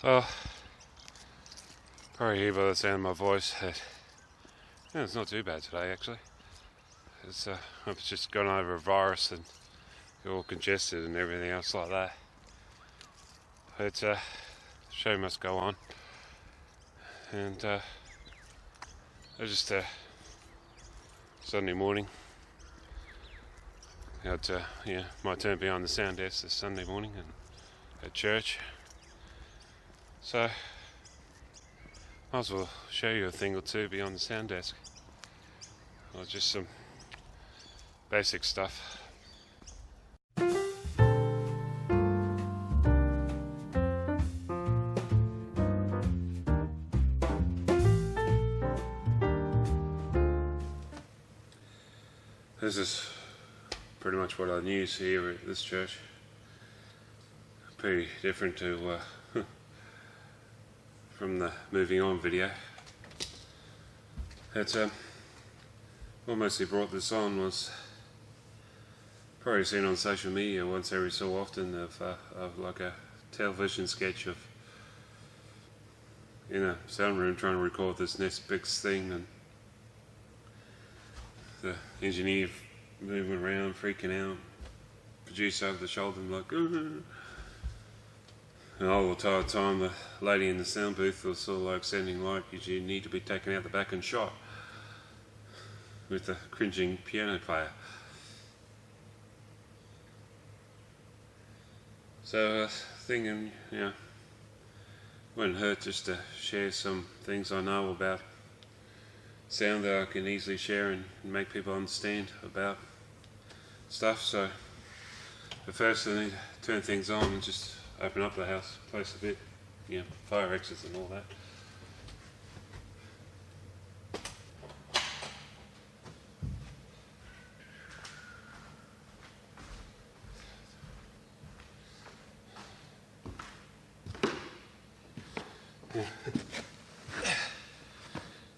Oh, probably hear by the sound of my voice that it's not too bad today actually. I've just gone over a virus and you're all congested and everything else like that. But show must go on, and I just Sunday morning. Had my turn behind the sound desk this Sunday morning and at church. So might as well show you a thing or two beyond the sound desk. Or just some basic stuff. This is pretty much what I use here at this church. Pretty different to from the moving on video. What mostly brought this on was probably seen on social media once every so often of like a television sketch of in a sound room trying to record this next big thing, and the engineer moving around, freaking out, producer over the shoulder like, and all the entire time the lady in the sound booth was sort of like sounding like you need to be taken out the back and shot with the cringing piano player. So thinking, wouldn't hurt just to share some things I know about sound that I can easily share and make people understand about stuff. So but first I need to turn things on and just open up the house place a bit, fire exits and all that.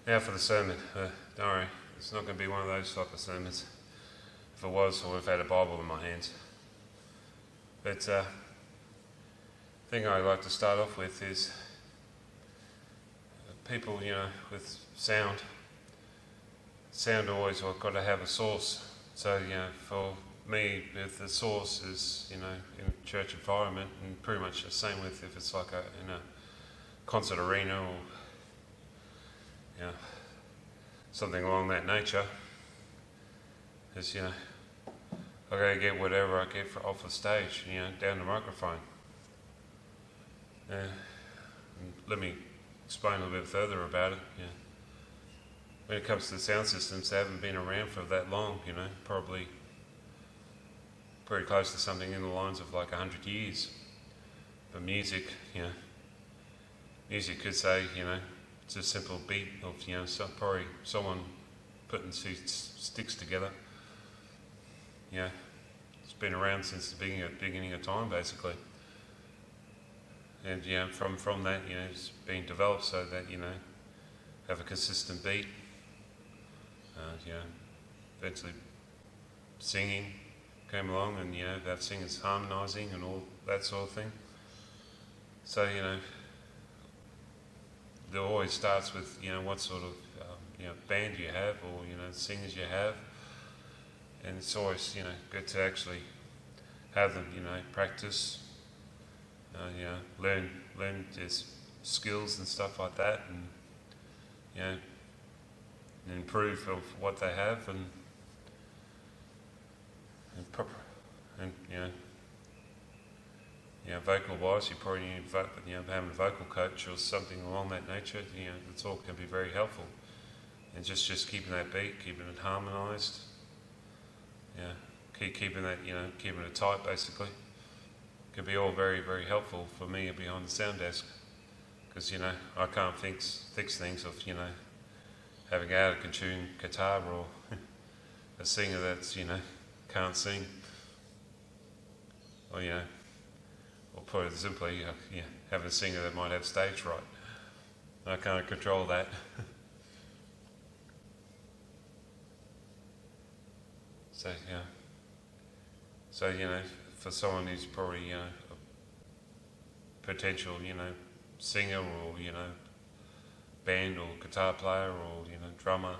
Now for the sermon. Don't worry, it's not going to be one of those type of sermons. If it was, I would have had a Bible in my hands. But the thing I'd like to start off with is people, with sound. Sound always got to have a source. So, for me, if the source is, in a church environment, and pretty much the same with if it's like in a concert arena or something along that nature, is I gotta get whatever I get off the stage, down the microphone. Let me explain a little bit further about it. When it comes to the sound systems, they haven't been around for that long. Probably pretty close to something in the lines of like 100 years. But music, music could say, it's a simple beat of, probably someone putting sticks together. It's been around since the beginning of time, basically. And, from that, it's been developed so that, have a consistent beat. Eventually singing came along and, that singers harmonising and all that sort of thing. So, it always starts with, what sort of, band you have or, singers you have. And it's always, good to actually have them, practice, learn their skills and stuff like that, and, improve of what they have, and vocal wise, you probably need having a vocal coach or something along that nature. It's all can be very helpful, and just keeping that beat, keeping it harmonised. Keeping that, keeping it tight, basically, can be all very, very helpful for me behind the sound desk, because I can't fix things of having out a tune guitar or a singer that's can't sing, or or put it simply, having a singer that might have stage fright. I can't control that. So, for someone who's probably, a potential, singer or, band or guitar player or, drummer,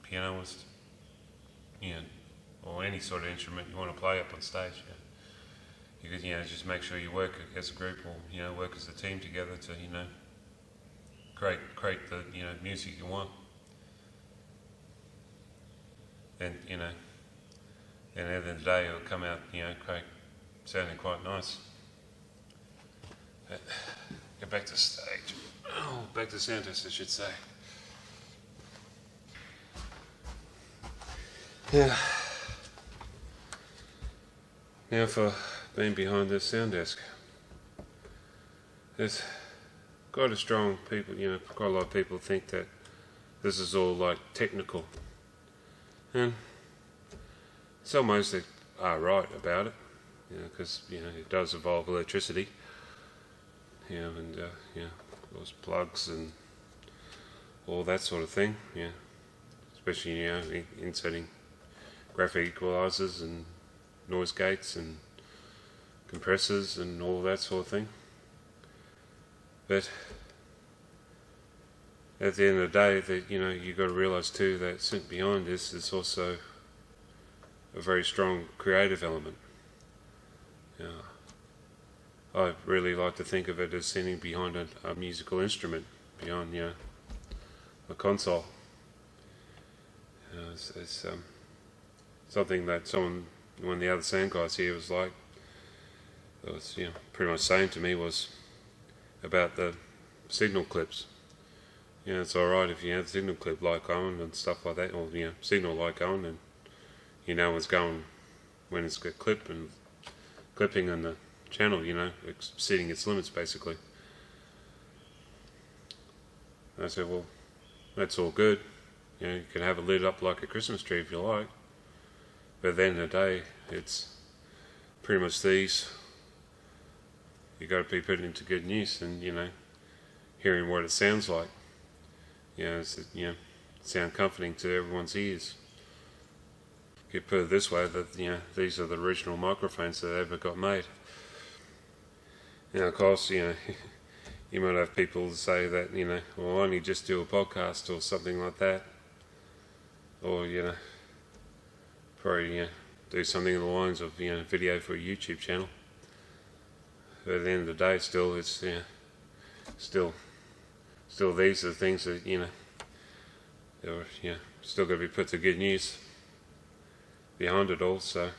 pianist, you know, or any sort of instrument you want to play up on stage. You could, just make sure you work as a group or, work as a team together to, create the, music you want. And, and at the end of the day it'll come out, sounding quite nice. Get back to stage. Oh, back to sound test, I should say. Yeah. Now for being behind this sound desk. There's quite a strong people, quite a lot of people think that this is all like technical. And some ways they are right about it, because, it does involve electricity, and, those plugs and all that sort of thing, especially, inserting graphic equalizers and noise gates and compressors and all that sort of thing. But at the end of the day, that you've got to realise too that sitting behind this is also a very strong creative element. I really like to think of it as sitting behind a musical instrument, behind a console. It's something that one of the other sound guys here was like, that was pretty much saying to me was about the signal clips. It's alright if you have the signal clip light on and stuff like that, or signal light on, and it's going when it's got clipping on the channel, exceeding its limits basically. And I said, well, that's all good. You can have it lit up like a Christmas tree if you like, but at the end of the day, it's pretty much these. You got to be put into good use, and hearing what it sounds like. Sound comforting to everyone's ears. You could put it this way, that these are the original microphones that ever got made. Of course, you might have people say that, well, why don't you just do a podcast or something like that, or probably do something along the lines of video for a YouTube channel. But at the end of the day, still it's still these are the things that they're still got to be put to good use behind it all. So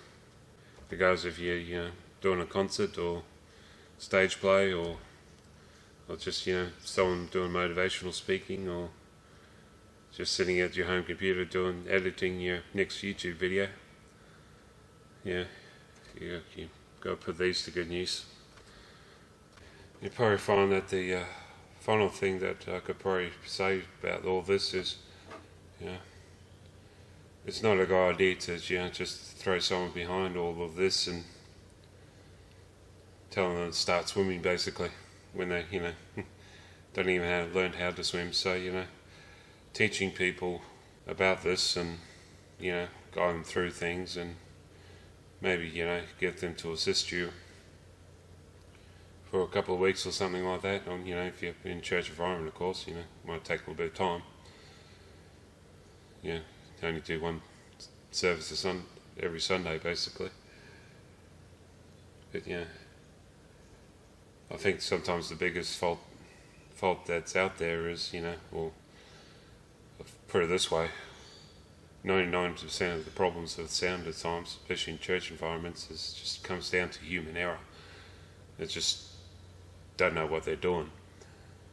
regardless if you're doing a concert or stage play or just someone doing motivational speaking, or just sitting at your home computer editing your next YouTube video, you got to put these to good use. You probably find that the final thing that I could probably say about all this is, it's not a good idea to just throw someone behind all of this and tell them to start swimming basically when they don't even have learned how to swim. So teaching people about this and guide them through things, and maybe get them to assist you for a couple of weeks or something like that. If you're in church environment, of course, might take a little bit of time. Only do one service every Sunday basically. But I think sometimes the biggest fault that's out there is, well, I'll put it this way, 99% of the problems with sound at times, especially in church environments, just comes down to human error. They just don't know what they're doing.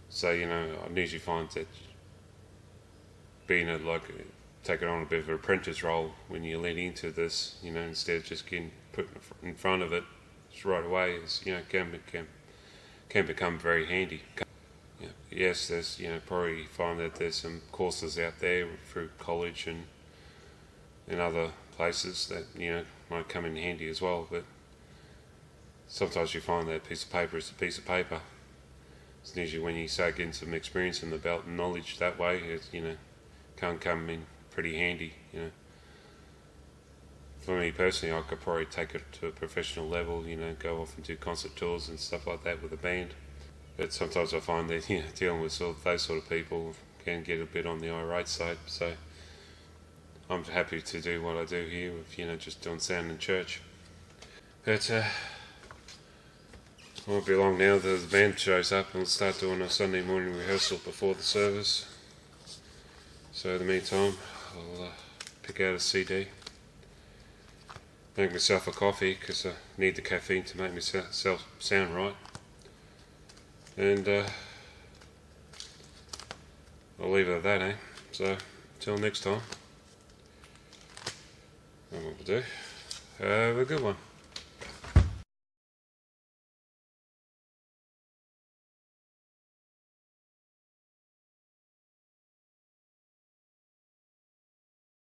So, I usually find that being taking on a bit of an apprentice role when you're leading into this, instead of just getting put in front of it right away, can become very handy. Yes, there's probably find that there's some courses out there through college and other places that might come in handy as well, but sometimes you find that a piece of paper is a piece of paper. It's usually when you start getting some experience in the belt and knowledge that way, it can come in pretty handy. For me personally, I could probably take it to a professional level, go off and do concert tours and stuff like that with a band. But sometimes I find that dealing with those sort of people can get a bit on the irate side. So I'm happy to do what I do here with just doing sound in church. But it won't be long now that the band shows up and we'll start doing a Sunday morning rehearsal before the service. So in the meantime, I'll pick out a CD, make myself a coffee because I need the caffeine to make myself sound right, and I'll leave it at that, So till next time, what we'll do, have a good one.